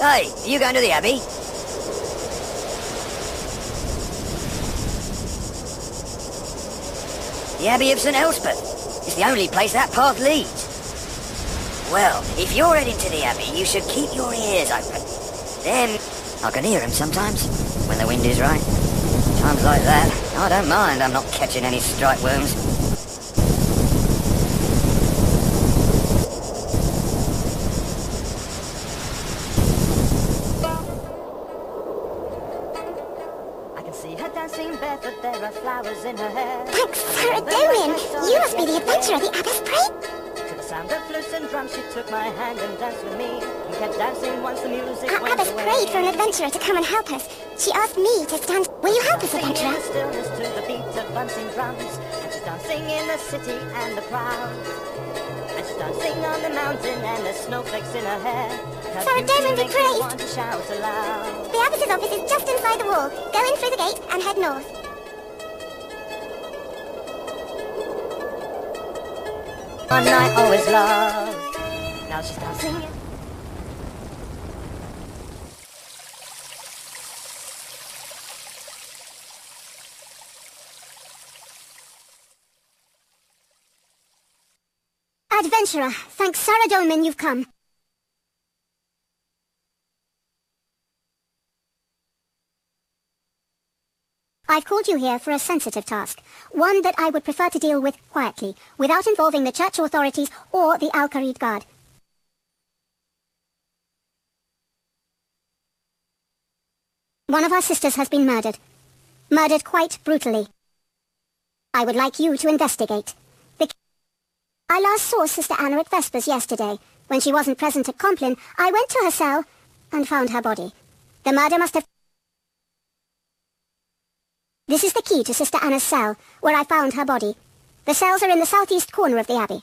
Hey, are you going to the Abbey? The Abbey of St. Elspeth. It's the only place that path leads. Well, if you're heading to the Abbey, you should keep your ears open. Then, I can hear them sometimes, when the wind is right. Times like that, I don't mind I'm not catching any strike worms. I can see her dancing barefoot, there are flowers in her hair. Thanks, Citharede! You must be the adventurer the Abbess prayed. To the sound of flutes and drums, she took my hand and danced with me. And kept dancing once the music Our went Abbess away. prayed for an adventurer to come and help us. She asked me to stand. Will you help us, Dancing in adventurer? the stillness to the beat of bouncing drums. And she's dancing in the city and the crowd. And she's dancing on the mountain and the snowflakes in her hair. Her Citharede beauty be makes me praised. want to shout aloud. The Abbess's office is just inside the wall. Go in through the gate and head north. One I always loved. Now she's dancing. Adventurer, thank Saradomin you've come. I've called you here for a sensitive task, one that I would prefer to deal with quietly, without involving the church authorities or the Al-Kharid Guard. One of our sisters has been murdered. Murdered quite brutally. I would like you to investigate. I last saw Sister Anna at Vespers yesterday. When she wasn't present at Compline, I went to her cell and found her body. The murder must have... This is the key to Sister Anna's cell, where I found her body. The cells are in the southeast corner of the Abbey.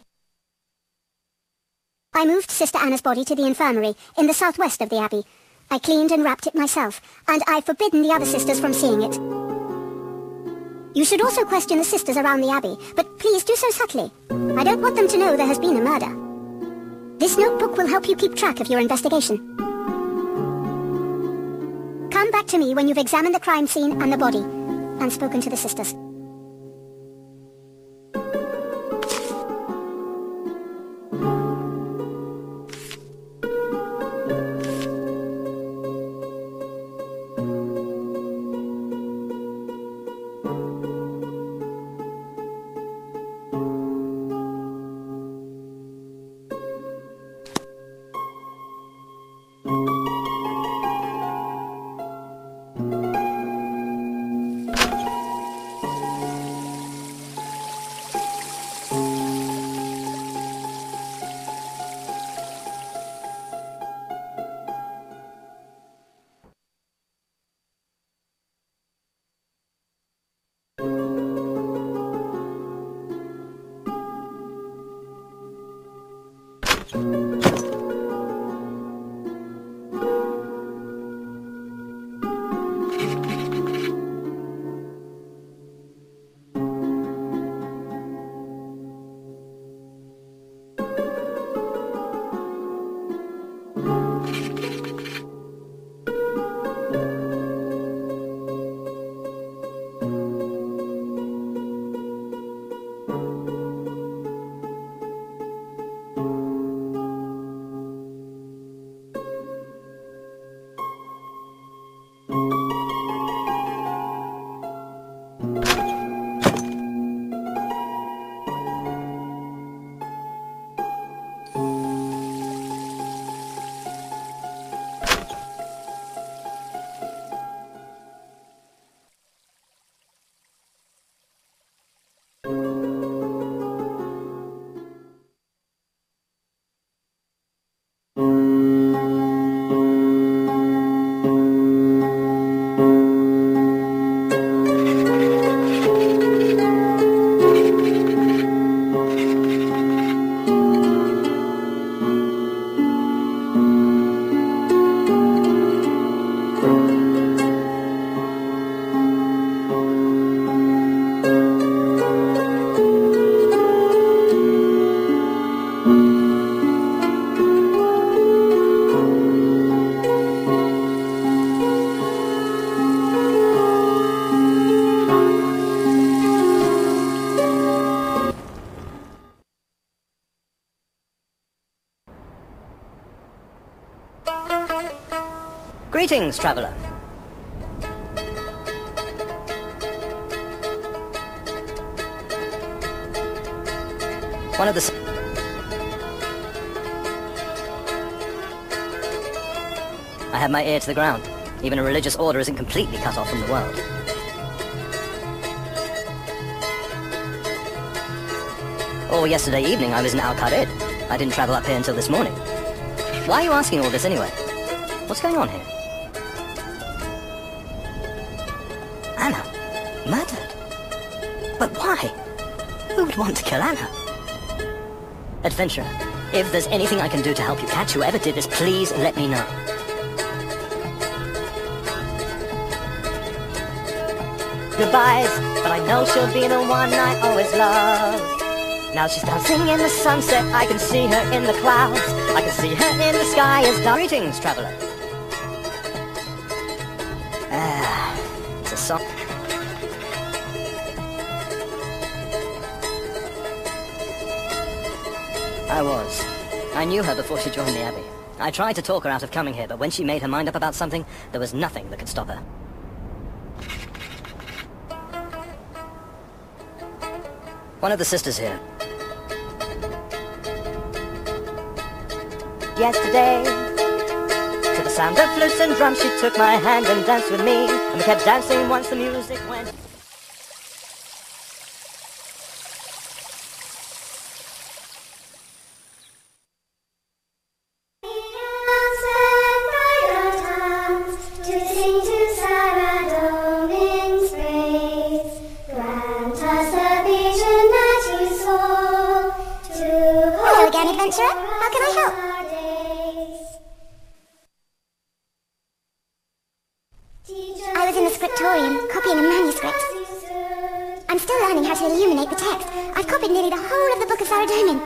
I moved Sister Anna's body to the infirmary, in the southwest of the Abbey. I cleaned and wrapped it myself, and I've forbidden the other sisters from seeing it. You should also question the sisters around the Abbey, but please do so subtly. I don't want them to know there has been a murder. This notebook will help you keep track of your investigation. Come back to me when you've examined the crime scene and the body, and spoken to the sisters. Greetings, traveller. One of the... I have my ear to the ground. Even a religious order isn't completely cut off from the world. Oh, yesterday evening I was in Citharede. I didn't travel up here until this morning. Why are you asking all this anyway? What's going on here? Anna? Murdered? But why? Who would want to kill Anna? Adventurer, if there's anything I can do to help you catch whoever did this, please let me know. Goodbyes, but I know she'll be the one I always love. Now she's dancing in the sunset, I can see her in the clouds, I can see her in the sky as dark. Greetings, traveller. It's a song. I knew her before she joined the Abbey. I tried to talk her out of coming here, but when she made her mind up about something, there was nothing that could stop her. One of the sisters here. Yesterday, to the sound of flutes and drums, she took my hand and danced with me, and we kept dancing once the music went. Adventurer, how can I help? I was in the scriptorium, copying a manuscript. I'm still learning how to illuminate the text. I've copied nearly the whole of the Book of Citharede.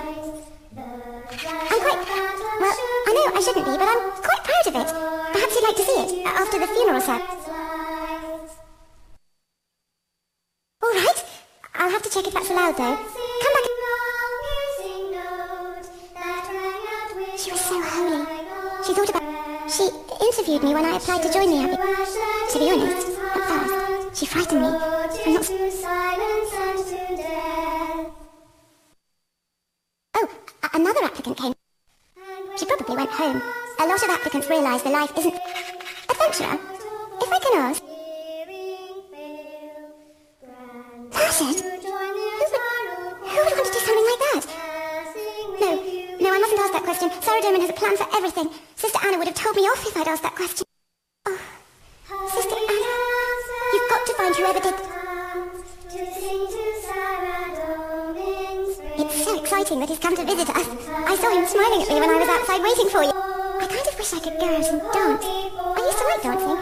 I'm quite... well, I know I shouldn't be, but I'm quite proud of it. Perhaps you'd like to see it, after the funeral service. All right. I'll have to check if that's allowed, though. Come back... She was so holy. She thought about... She interviewed me when I applied to join the Abbey. To be honest, at first, she frightened me. I'm not... Oh, another applicant came. She probably went home. A lot of applicants realise their life isn't... Adventurer, if I can ask... That's it. Who would want to do something like that? No, I mustn't ask that question. Sarah Derman has a plan for everything. Sister Anna would have told me off if I'd asked that question. Oh, Sister Anna, you've got to find whoever did... It's so exciting that he's come to visit us. I saw him smiling at me when I was outside waiting for you. I kind of wish I could go out and dance. I used to like dancing,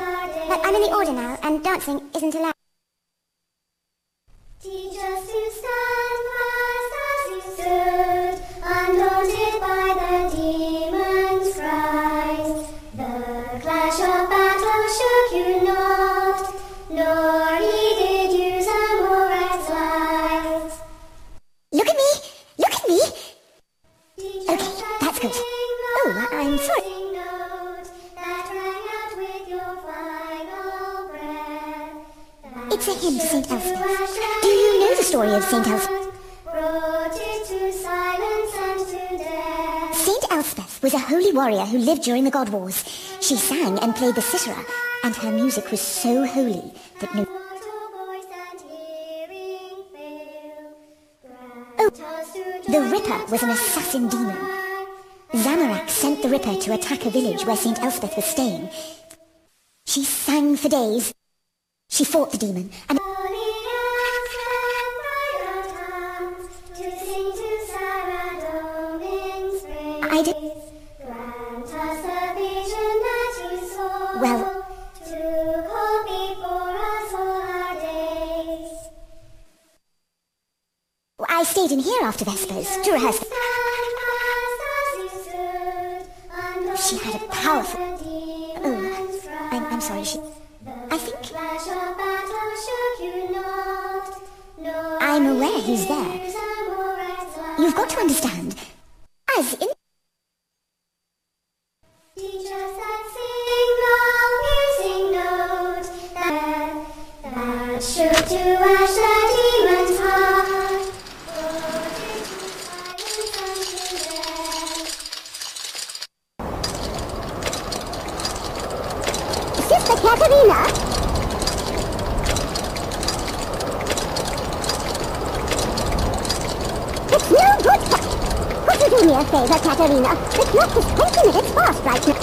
but I'm in the order now, and dancing isn't allowed. Teach us to stand fast as you stood, undaunted by the demon's cries. The clash of battle shook you not, nor heeded you samurai's lies. Look at me! Look at me! Okay, that's good. Oh, I'm sorry. It's a hymn to St. Elspeth. Do you know the story of St. Elspeth? St. Elspeth was a holy warrior who lived during the God Wars. She sang and played the Cithara, and her music was so holy that no... Oh, the Ripper was an assassin demon. Zamorak sent the Ripper to attack a village where St. Elspeth was staying. She sang for days. She fought the demon, and... I did... Well... I stayed in here after Vespers to rehearse. She had a powerful... Oh, I'm sorry, she... I think... I'm aware who's there. You've got to understand. As in... Teach us that sing long Do me a favor, Katerina. The clock is 20 minutes past right now.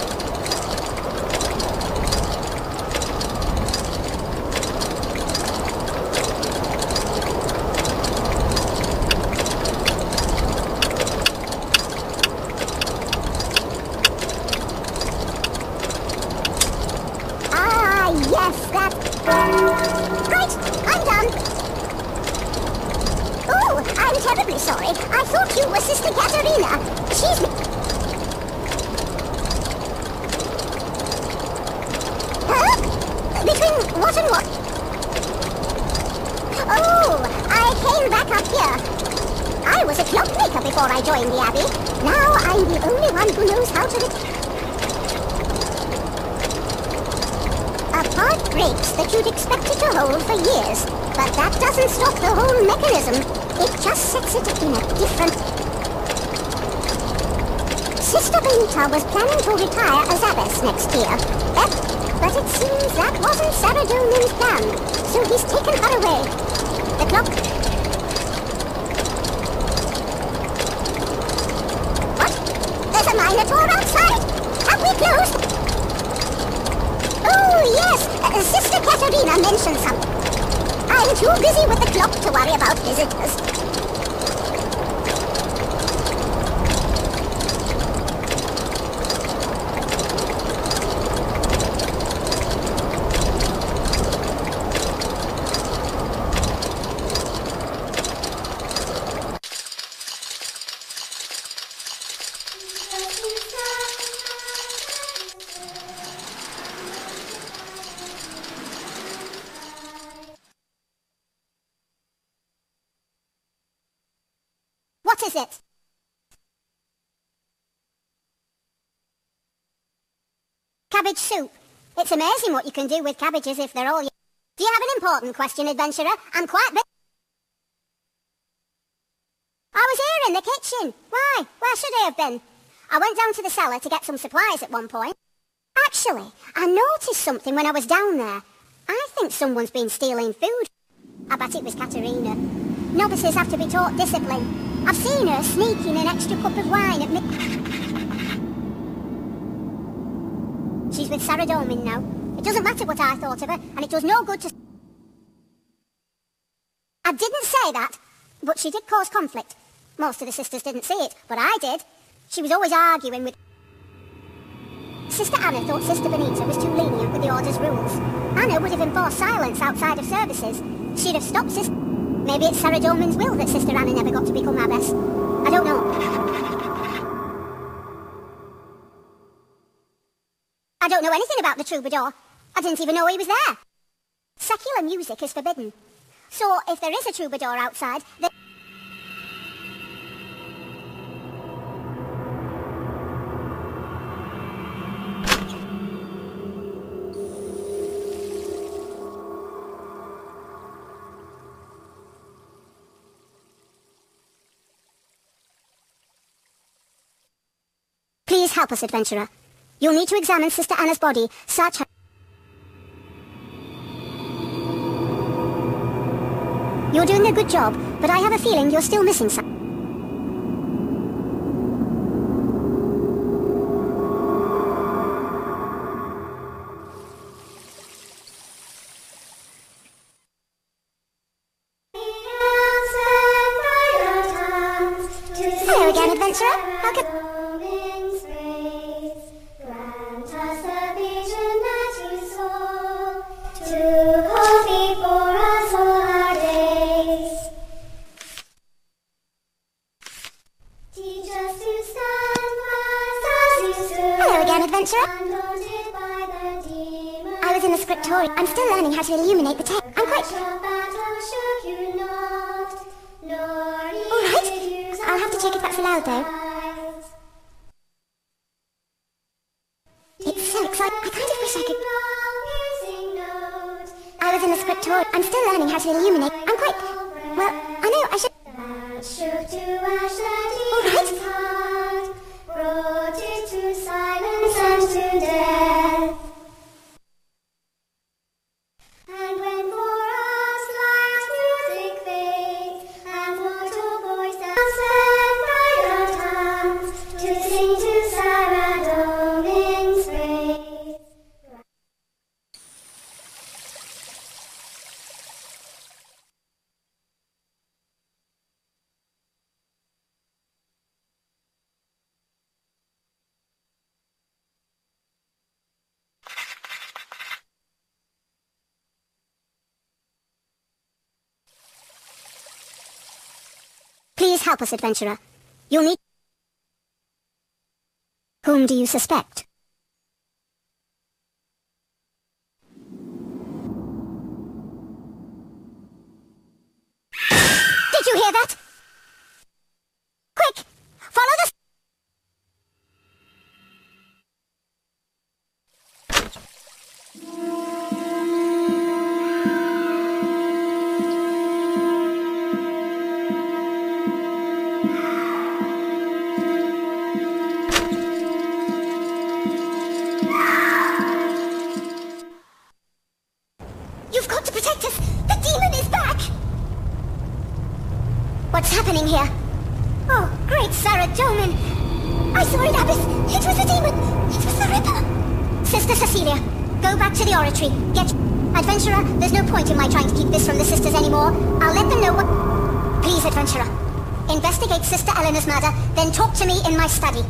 Ah, yes, that's... Right, I'm done. Oh, I'm terribly sorry. I thought you were Sister Katerina. She's... Huh? Between what and what? Oh, I came back up here. I was a clockmaker before I joined the Abbey. Now I'm the only one who knows how to... A part breaks that you'd expect it to hold for years, but that doesn't stop the whole mechanism. It just sets it in a different... Sister Benita was planning to retire as abbess next year, but it seems that wasn't Saradomin's plan, so he's taken her away. The clock... What? There's a Minotaur outside? Have we closed? Oh, yes! Sister Katerina mentioned something. I'm too busy with the clock to worry about visitors. What is it? Cabbage soup. It's amazing what you can do with cabbages if they're all... Do you have an important question, adventurer? I'm quite I was here in the kitchen. Why? Where should I have been? I went down to the cellar to get some supplies at one point. Actually, I noticed something when I was down there. I think someone's been stealing food. I bet it was Katerina. Novices have to be taught discipline. I've seen her sneaking an extra cup of wine at She's with Saradomin now. It doesn't matter what I thought of her, and it does no good to... I didn't say that, but she did cause conflict. Most of the sisters didn't see it, but I did. She was always arguing with... Sister Anna thought Sister Benita was too lenient with the Order's rules. Anna would have enforced silence outside of services. She'd have stopped Sister... Maybe it's Saradomin's will that Sister Anna never got to become abbess. I don't know. I don't know anything about the Troubadour. I didn't even know he was there. Secular music is forbidden. So, if there is a Troubadour outside, then... Please help us, adventurer. You'll need to examine Sister Anna's body, search her... You're doing a good job, but I have a feeling you're still missing something. Hello again, adventurer. How can... I was in the scriptorium. I'm still learning how to illuminate the text. I'm quite... Alright. I'll have to check if that's allowed, though. It's so exciting. I kind of wish I could... I was in the scriptorium. I'm still learning how to illuminate. I'm quite... Well, I know I should... Alright. Brought it to silence and to death. And when for us life's music fades, and mortal voice and set brighter time, help us, adventurer. You'll need... Whom do you suspect? Did you hear that? Quick! Follow the... You've got to protect us! The demon is back! What's happening here? Oh, great Citharede! I saw it, Abbey! It was the demon! It was the Ripper! Sister Cecilia, go back to the oratory. Get... Adventurer, there's no point in my trying to keep this from the sisters anymore. I'll let them know what... Please, adventurer. Investigate Sister Eleanor's murder, then talk to me in my study.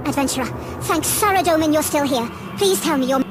Adventurer, thanks Citharede you're still here. Please tell me you're...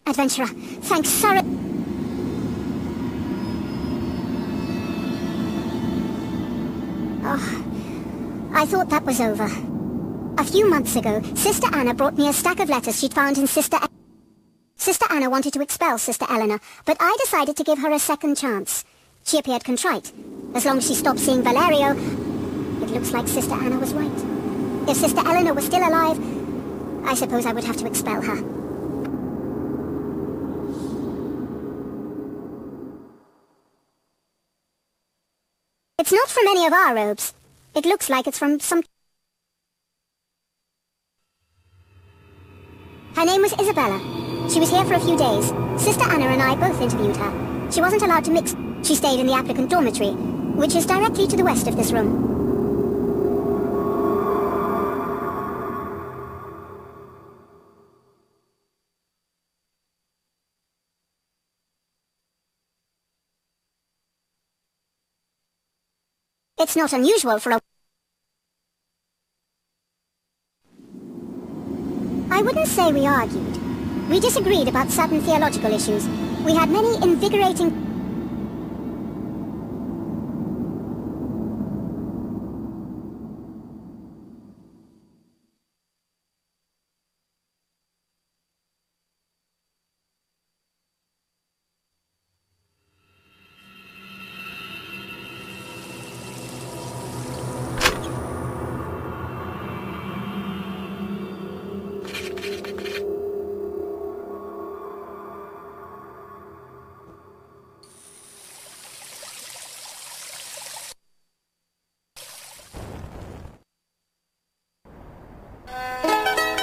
Adventurer, thanks Citharede... Oh, I thought that was over. A few months ago, Sister Anna brought me a stack of letters she'd found in Sister Anna wanted to expel Sister Eleanor, but I decided to give her a second chance. She appeared contrite. As long as she stopped seeing Valerio, it looks like Sister Anna was right. If Sister Eleanor was still alive, I suppose I would have to expel her. It's not from any of our robes. It looks like it's from some... Her name was Isabella. She was here for a few days. Sister Anna and I both interviewed her. She wasn't allowed to mix. She stayed in the applicant dormitory, which is directly to the west of this room. It's not unusual for a... I wouldn't say we argued. We disagreed about certain theological issues. We had many invigorating...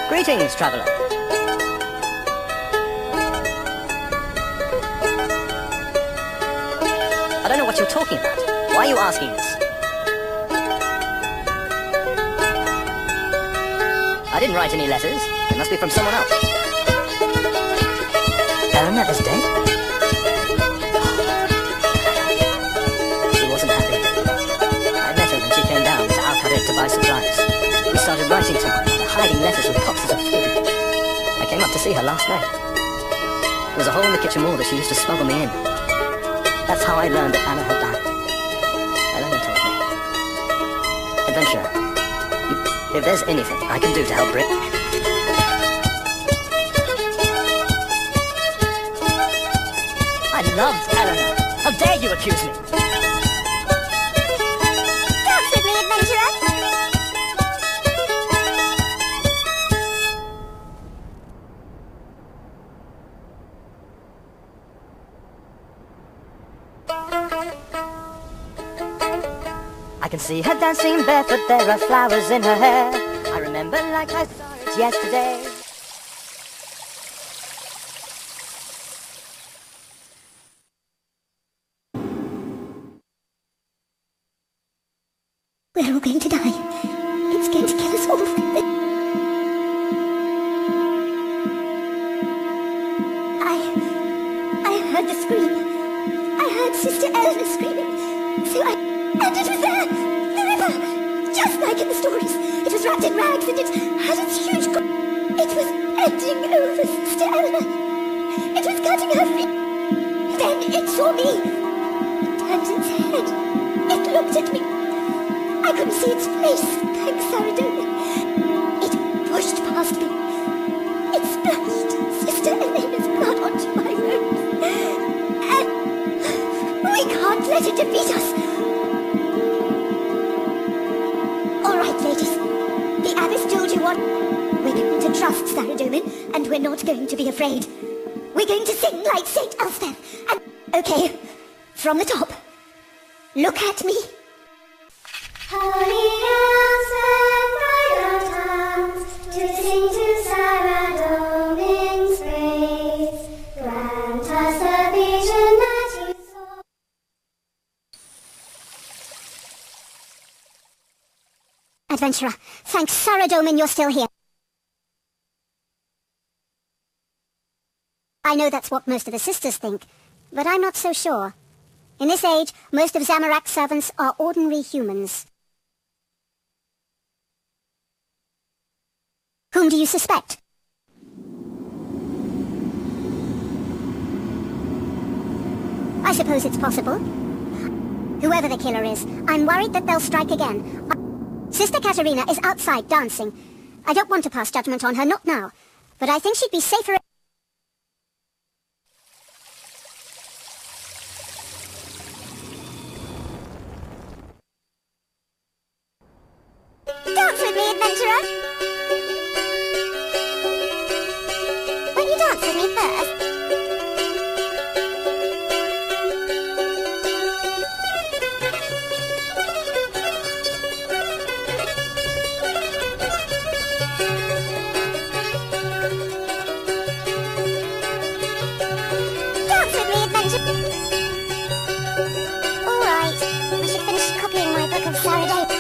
Greetings, traveller. I don't know what you're talking about. Why are you asking this? I didn't write any letters. It must be from someone else. Eleanor is dead? She wasn't happy. I met her when she came down to Citharede to buy supplies. We started writing to one another, hiding letters with boxes of food. I came up to see her last night. There was a hole in the kitchen wall that she used to smuggle me in. That's how I learned that Anna had died. Eleanor told me. Adventurer, if there's anything I can do to help Brit... I loved Eleanor. How dare you accuse me? Dance with me, adventurer! I can see her dancing barefoot, there are flowers in her hair. I remember like I saw it yesterday. We're all going to die. It's going to kill us all. I heard the scream. I heard Sister Eleanor screaming. And it was there! The river! Just like in the stories. It was wrapped in rags and it had its huge... It was bending over Sister Eleanor. It was cutting her feet. Then it saw me. It turned its head. It looked at me. I couldn't see its face, thanks Citharede. It pushed past me. It splashed Sister Eleanor's blood onto my robes. And we can't let it defeat us. All right, ladies. The Abbess told you what. We're going to trust Citharede, and we're not going to be afraid. We're going to sing like Saint Elspeth. And okay, from the top. Look at me. Holy Elspeth, cry our tongues to sing to Citharede's praise. Grant us the vision that you saw. Adventurer, thank Citharede you're still here. I know that's what most of the sisters think, but I'm not so sure. In this age, most of Zamorak's servants are ordinary humans. Whom do you suspect? I suppose it's possible. Whoever the killer is, I'm worried that they'll strike again. Sister Katerina is outside dancing. I don't want to pass judgment on her, not now. But I think she'd be safer... Dance with me, adventurer! Won't you dance with me first? Dance with me, adventurer! All right, I should finish copying my book of Citharede.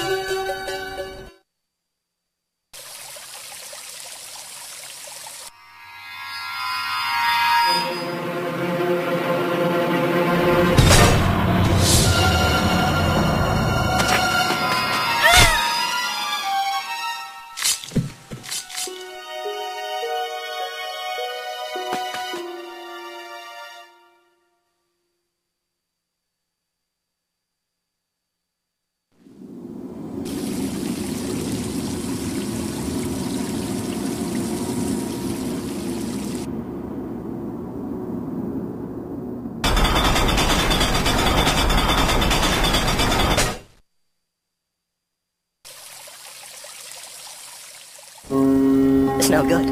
It's no good.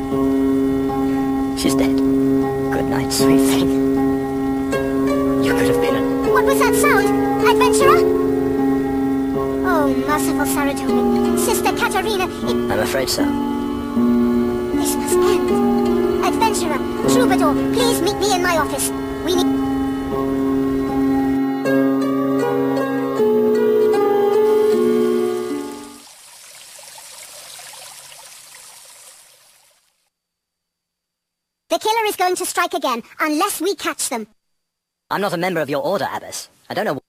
She's dead. Good night, sweet thing. You could have been a... What was that sound? Adventurer? Oh, merciful Citharede. Sister Katerina, I'm afraid so. this must end. Adventurer, Troubadour, please meet me in my office. We need... going to strike again, unless we catch them. I'm not a member of your order, Abbess. I don't know...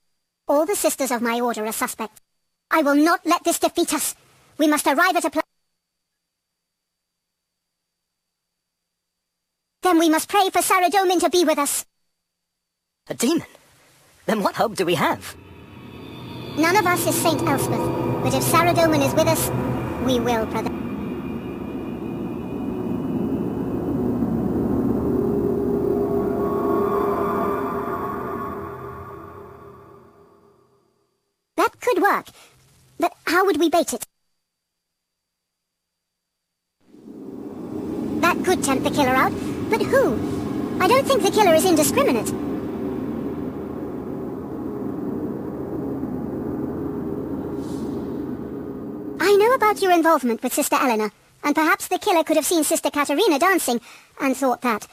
All the sisters of my order are suspects. I will not let this defeat us. We must arrive at a place. Then we must pray for Saradomin to be with us. A demon? Then what hope do we have? None of us is Saint Elspeth, but if Saradomin is with us, we will, brother. That could work, but how would we bait it? That could tempt the killer out, but who? I don't think the killer is indiscriminate. I know about your involvement with Sister Eleanor, and perhaps the killer could have seen Sister Katerina dancing, and thought that.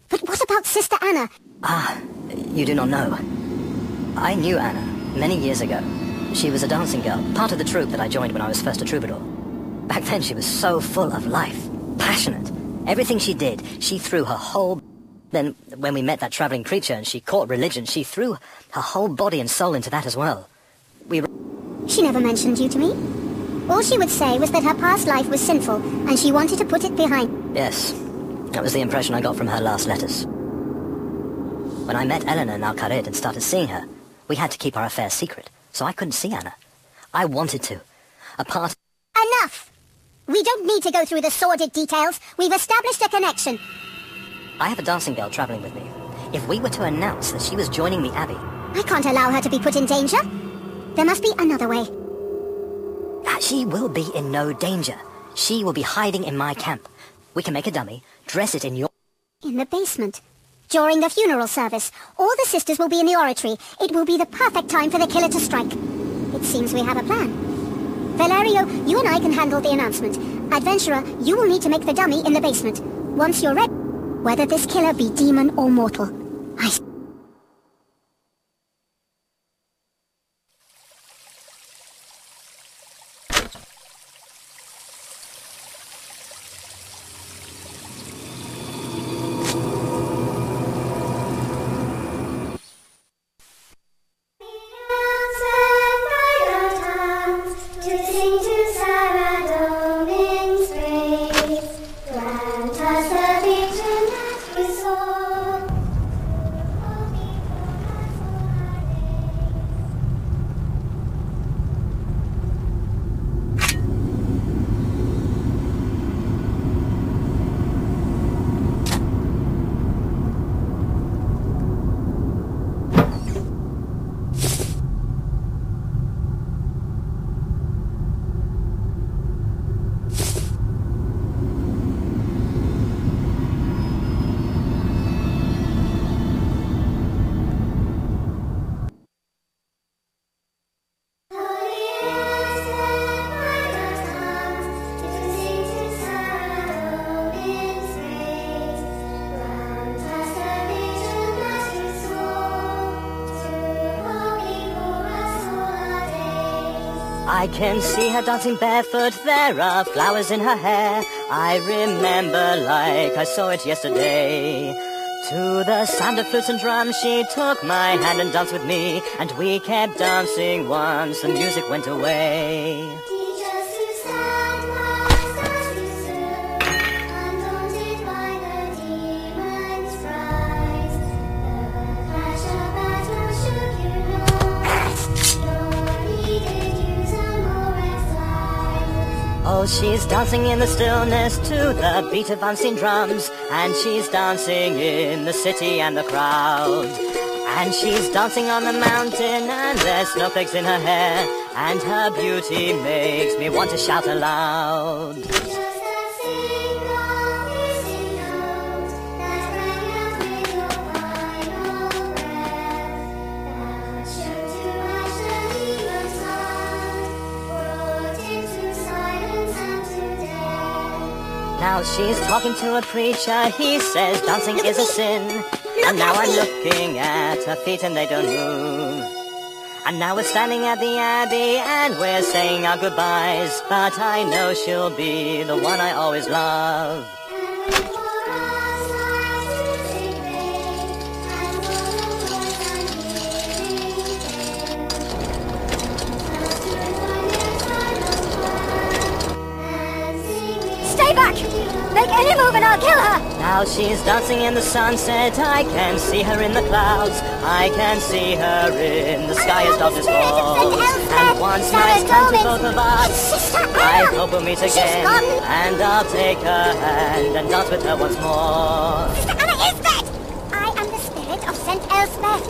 But what about Sister Anna? Ah, you do not know. I knew Anna many years ago. She was a dancing girl, part of the troupe that I joined when I was first a troubadour. Back then she was so full of life, passionate. Everything she did, she threw her whole... Then, when we met that travelling creature and she caught religion, she threw her whole body and soul into that as well. She never mentioned you to me. All she would say was that her past life was sinful, and she wanted to put it behind. Yes, that was the impression I got from her last letters. When I met Eleanor in Citharede and started seeing her, we had to keep our affairs secret, so I couldn't see Anna. I wanted to. Enough! We don't need to go through the sordid details. We've established a connection. I have a dancing girl travelling with me. If we were to announce that she was joining the Abbey... I can't allow her to be put in danger. There must be another way. She will be in no danger. She will be hiding in my camp. We can make a dummy, dress it in your... In the basement. During the funeral service, all the sisters will be in the oratory. It will be the perfect time for the killer to strike. It seems we have a plan. Valerio, you and I can handle the announcement. Adventurer, you will need to make the dummy in the basement. Once you're ready, whether this killer be demon or mortal. I can see her dancing barefoot, there are flowers in her hair. I remember like I saw it yesterday. To the sound of flutes and drums she took my hand and danced with me, and we kept dancing once the music went away. Oh, she's dancing in the stillness to the beat of unseen drums, and she's dancing in the city and the crowd. And she's dancing on the mountain, and there's snowflakes in her hair, and her beauty makes me want to shout aloud. Now she's talking to a preacher, he says dancing is a sin. And now I'm looking at her feet and they don't move. And now we're standing at the Abbey and we're saying our goodbyes, but I know she'll be the one I always love. move and I'll kill her! Now she's dancing in the sunset, I can see her in the clouds, I can see her in the sky as darkness falls. And once night's come to both of us, I hope we'll meet again, and I'll take her hand and dance with her once more. Sister Anna is dead! I am the spirit of St. Elspeth.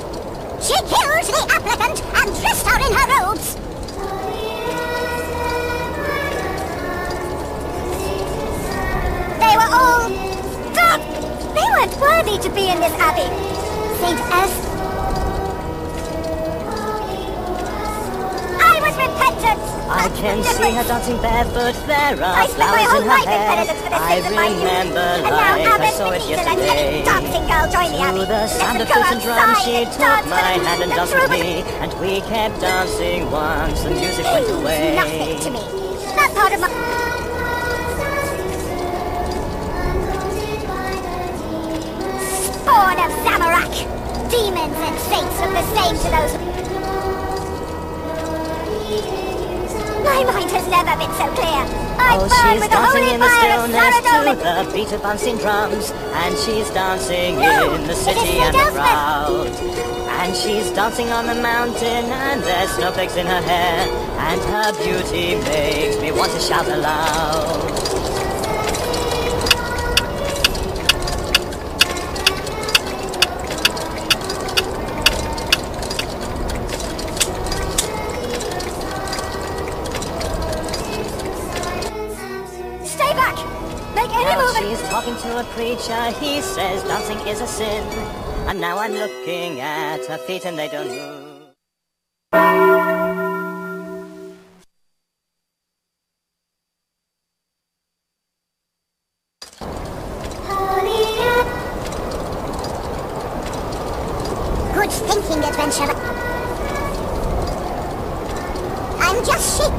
She killed the applicant and dressed her in her robes. They were all... Stop! They weren't worthy to be in this abbey. St. Elspeth... I was repentant! I can see her dancing barefoot, there are I spent my flowers whole in her life in hair. penitence for the I sins of my youth. remember And now like I Abbey saw it Benita and yesterday. dancing girl join the abbey. Through the sound of Let's go flutes and drums, outside she and took dance my with hand and the danced with troubadour. me, and we kept dancing once the music went away. Nothing to me. That part of my... Spawn of Zamorak! Demons and saints look the same to those... My mind has never been so clear. I burn she's with the dancing holy in the fire of stillness to Citharede. the beat of unseen drums, and she's dancing No, in the it is city St. and the Elspeth. crowd. And she's dancing on the mountain, and there's snowflakes in her hair, and her beauty makes me want to shout aloud. Stay back! Make any Now movement! she's talking to a preacher, he says dancing is a sin. And now I'm looking at her feet and they don't move. Good thinking, adventurer. I'm just sheep.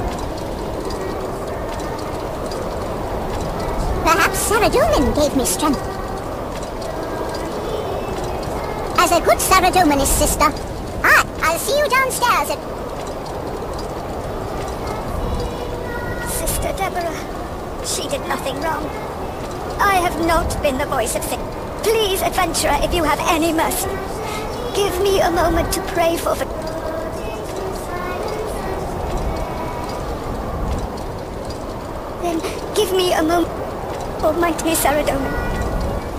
Perhaps Saradomin gave me strength. As a good Saradominist, sister. I'll see you downstairs at... Sister Deborah, she did nothing wrong. I have not been the voice of sin. Please, adventurer, if you have any mercy, give me a moment to pray for... Then give me a moment... Almighty Saradomin,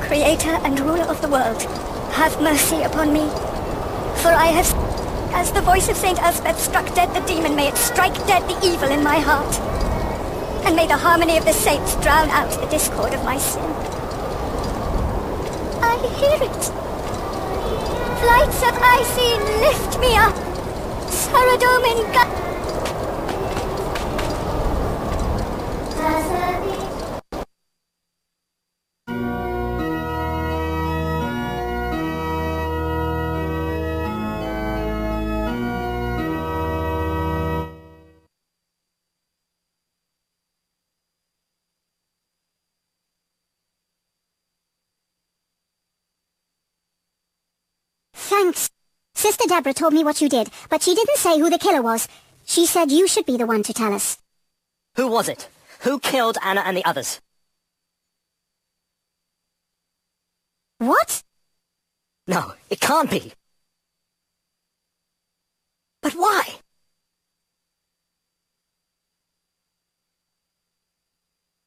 creator and ruler of the world, have mercy upon me. For I have... As the voice of St. Elspeth struck dead the demon, may it strike dead the evil in my heart. And may the harmony of the saints drown out the discord of my sin. I hear it. Flights of Icene, lift me up. Saradomin, Thanks. Sister Deborah told me what you did, but she didn't say who the killer was. She said you should be the one to tell us. Who was it? Who killed Anna and the others? What? No, it can't be. But why?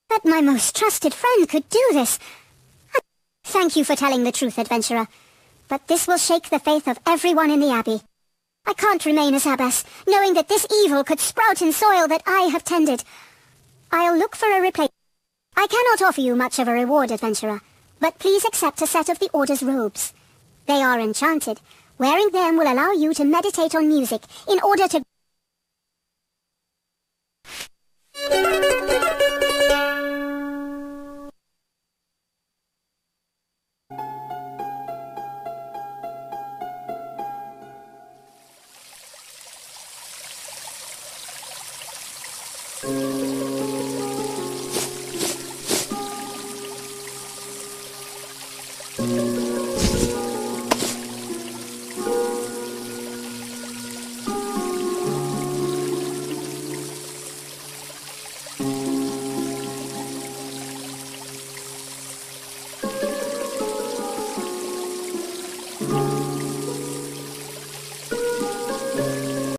That my most trusted friend could do this. Thank you for telling the truth, adventurer. But this will shake the faith of everyone in the Abbey. I can't remain as abbess, knowing that this evil could sprout in soil that I have tended. I'll look for a replacement. I cannot offer you much of a reward, adventurer, but please accept a set of the Order's robes. They are enchanted. Wearing them will allow you to meditate on music in order to...